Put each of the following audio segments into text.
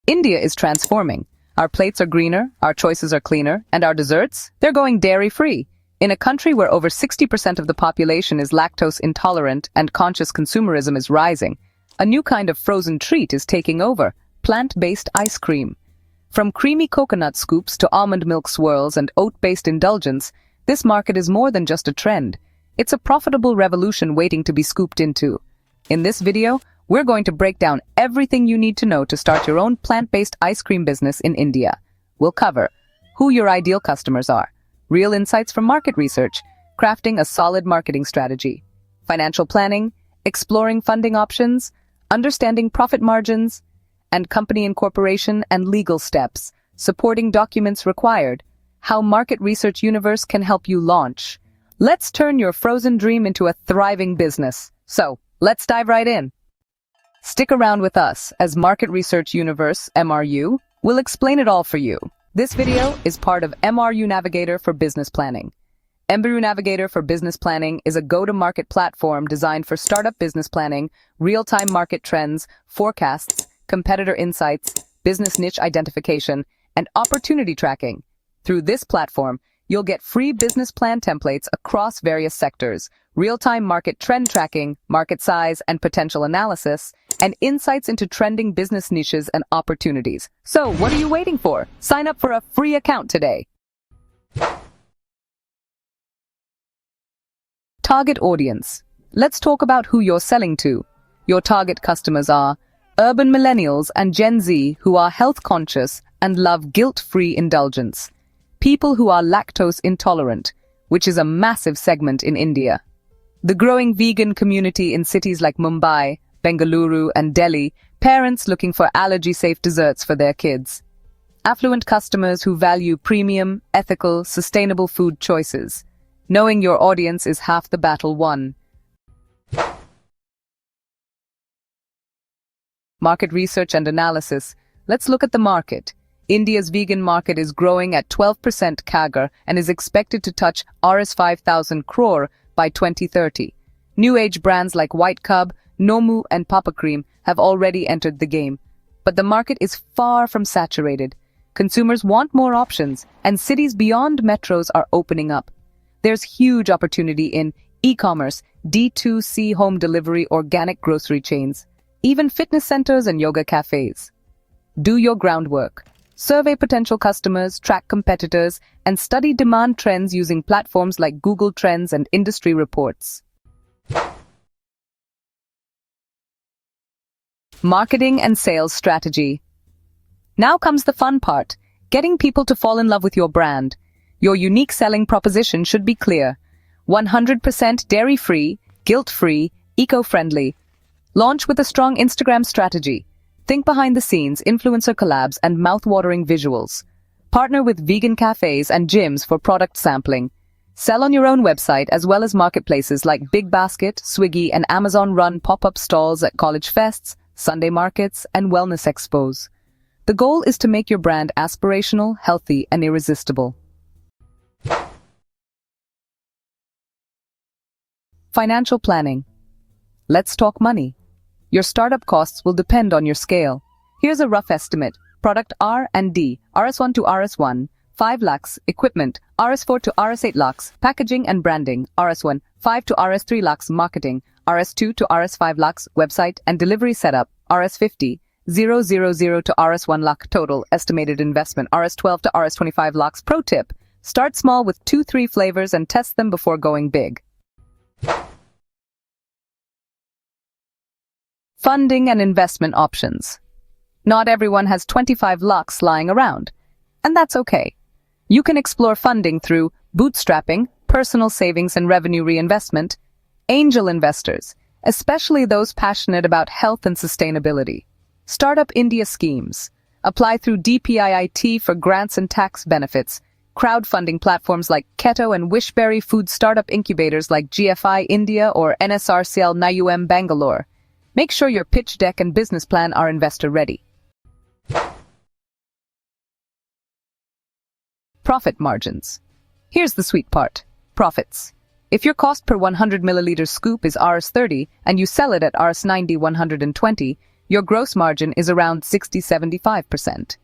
India is transforming. Our plates are greener, our choices are cleaner, and our desserts? They're going dairy-free. In a country where over 60% of the population is lactose intolerant and conscious consumerism is rising, a new kind of frozen treat is taking over: plant-based ice cream. From creamy coconut scoops to almond milk swirls and oat-based indulgence, this market is more than just a trend. It's a profitable revolution waiting to be scooped into. In this video, we're going to break down everything you need to know to start your own plant-based ice cream business in India. We'll cover who your ideal customers are, real insights from market research, crafting a solid marketing strategy, financial planning, exploring funding options, understanding profit margins, and company incorporation and legal steps, supporting documents required, how Market Research Universe can help you launch. Let's turn your frozen dream into a thriving business. So, let's dive right in. Stick around with us as Market Research Universe, MRU, will explain it all for you. This video is part of MRU Navigator for Business Planning. MRU Navigator for Business Planning is a go-to-market platform designed for startup business planning, real-time market trends, forecasts, competitor insights, business niche identification, and opportunity tracking. Through this platform, you'll get free business plan templates across various sectors, real-time market trend tracking, market size and potential analysis, and insights into trending business niches and opportunities. So, what are you waiting for? Sign up for a free account today. Target audience. Let's talk about who you're selling to. Your target customers are urban millennials and Gen Z who are health conscious and love guilt-free indulgence. People who are lactose intolerant, which is a massive segment in India. The growing vegan community in cities like Mumbai, Bengaluru, and Delhi, parents looking for allergy-safe desserts for their kids. Affluent customers who value premium, ethical, sustainable food choices. Knowing your audience is half the battle won. Market research and analysis. Let's look at the market. India's vegan market is growing at 12% CAGR and is expected to touch Rs 5,000 crore by 2030. New age brands like White Cub, Nomu, and Papa Cream have already entered the game. But the market is far from saturated. Consumers want more options, and cities beyond metros are opening up. There's huge opportunity in e-commerce, D2C home delivery, organic grocery chains, even fitness centers and yoga cafes. Do your groundwork. Survey potential customers, track competitors, and study demand trends using platforms like Google Trends and industry reports. Marketing and sales strategy. Now comes the fun part, getting people to fall in love with your brand. Your unique selling proposition should be clear. 100% dairy-free, guilt-free, eco-friendly. Launch with a strong Instagram strategy. Think behind the scenes, influencer collabs, and mouth-watering visuals. Partner with vegan cafes and gyms for product sampling. Sell on your own website as well as marketplaces like Big Basket, Swiggy, and Amazon run pop-up stalls at college fests, Sunday markets, and wellness expos. The goal is to make your brand aspirational, healthy, and irresistible. Financial planning. Let's talk money. Your startup costs will depend on your scale. Here's a rough estimate. Product R&D, RS1 to RS1, 5 lakhs. Equipment, RS4 to RS8 lakhs. Packaging and branding, RS1, 5 to RS3 lakhs. Marketing, RS2 to RS5 lakhs. Website and delivery setup, RS50, 000 to RS1 lakh. Total estimated investment, RS12 to RS25 lakhs. Pro tip, start small with 2-3 flavors and test them before going big. Funding and investment options. Not everyone has 25 lakhs lying around, and that's okay. You can explore funding through bootstrapping, personal savings and revenue reinvestment, angel investors, especially those passionate about health and sustainability. Startup India schemes. Apply through DPIIT for grants and tax benefits. Crowdfunding platforms like Keto and Wishberry, food startup incubators like GFI India or NSRCL NIUM Bangalore. Make sure your pitch deck and business plan are investor-ready. Profit margins. Here's the sweet part. Profits. If your cost per 100 milliliter scoop is Rs 30 and you sell it at Rs 90, 120, your gross margin is around 60-75%.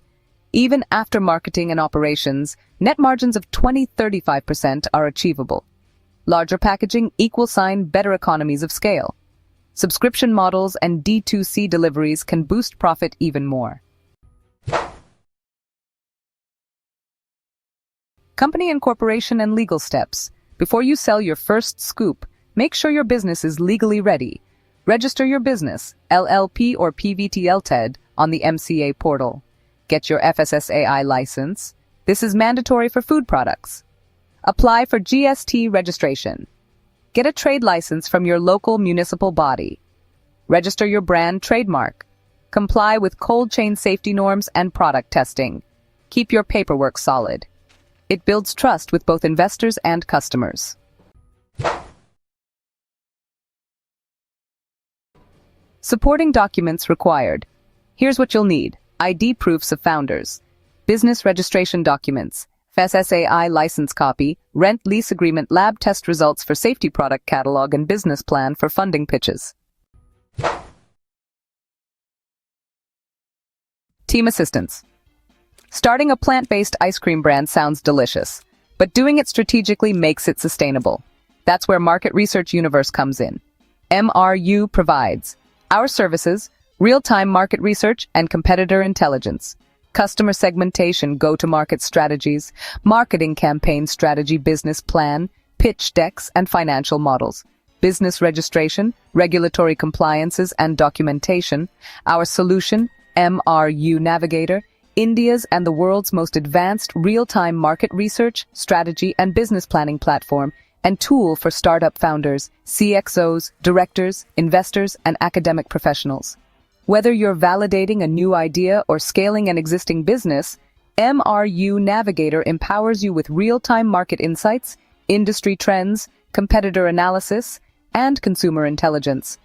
Even after marketing and operations, net margins of 20-35% are achievable. Larger packaging equals better economies of scale. Subscription models and D2C deliveries can boost profit even more. Company incorporation and legal steps. Before you sell your first scoop, make sure your business is legally ready. Register your business, LLP or PVT Ltd, on the MCA portal. Get your FSSAI license. This is mandatory for food products. Apply for GST registration. Get a trade license from your local municipal body. Register your brand trademark. Comply with cold chain safety norms and product testing. Keep your paperwork solid. It builds trust with both investors and customers. Supporting documents required. Here's what you'll need. ID proofs of founders. Business registration documents. FSSAI license copy, rent lease agreement, lab test results for safety product catalog, and business plan for funding pitches. Team assistance. Starting a plant-based ice cream brand sounds delicious, but doing it strategically makes it sustainable. That's where Market Research Universe comes in. MRU provides our services, real-time market research and competitor intelligence, customer segmentation, go-to-market strategies, marketing campaign strategy, business plan, pitch decks, and financial models, business registration, regulatory compliances, and documentation. Our solution, MRU Navigator, India's and the world's most advanced real-time market research, strategy, and business planning platform and tool for startup founders, CXOs, directors, investors, and academic professionals. Whether you're validating a new idea or scaling an existing business, MRU Navigator empowers you with real-time market insights, industry trends, competitor analysis, and consumer intelligence.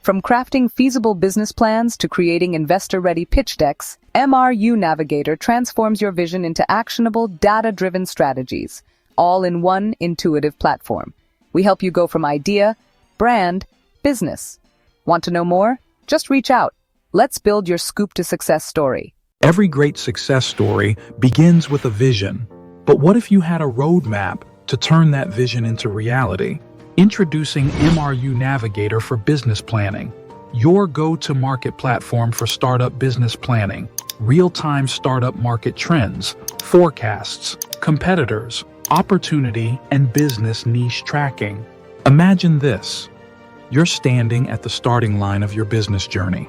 From crafting feasible business plans to creating investor-ready pitch decks, MRU Navigator transforms your vision into actionable, data-driven strategies, all in one intuitive platform. We help you go from idea, brand, business. Want to know more? Just reach out. Let's build your scoop to success story. Every great success story begins with a vision. But what if you had a roadmap to turn that vision into reality? Introducing MRU Navigator for Business Planning, your go-to-market platform for startup business planning, real-time startup market trends, forecasts, competitors, opportunity, and business niche tracking. Imagine this. You're standing at the starting line of your business journey.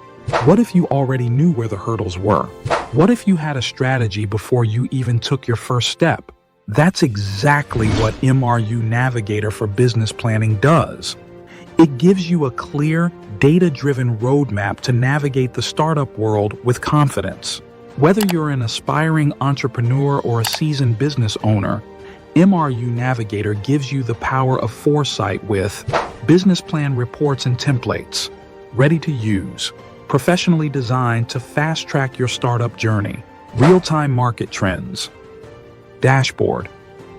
What if you already knew where the hurdles were? What if you had a strategy before you even took your first step? That's exactly what MRU Navigator for Business Planning does. It gives you a clear, data-driven roadmap to navigate the startup world with confidence. Whether you're an aspiring entrepreneur or a seasoned business owner, MRU Navigator gives you the power of foresight with business plan reports and templates, ready to use, professionally designed to fast-track your startup journey, real-time market trends, dashboard.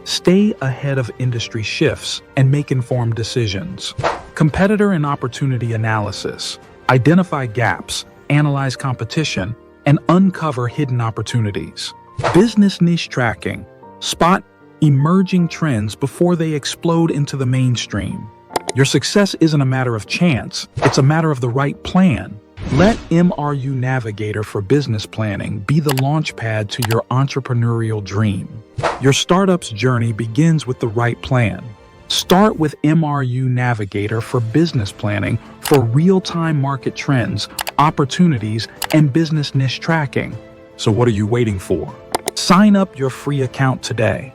Stay ahead of industry shifts and make informed decisions. Competitor and opportunity analysis. Identify gaps, analyze competition, and uncover hidden opportunities. Business niche tracking. Spot emerging trends before they explode into the mainstream. Your success isn't a matter of chance, it's a matter of the right plan. Let MRU Navigator for Business Planning be the launchpad to your entrepreneurial dream. Your startup's journey begins with the right plan. Start with MRU Navigator for Business Planning for real-time market trends, opportunities, and business niche tracking. So what are you waiting for? Sign up your free account today.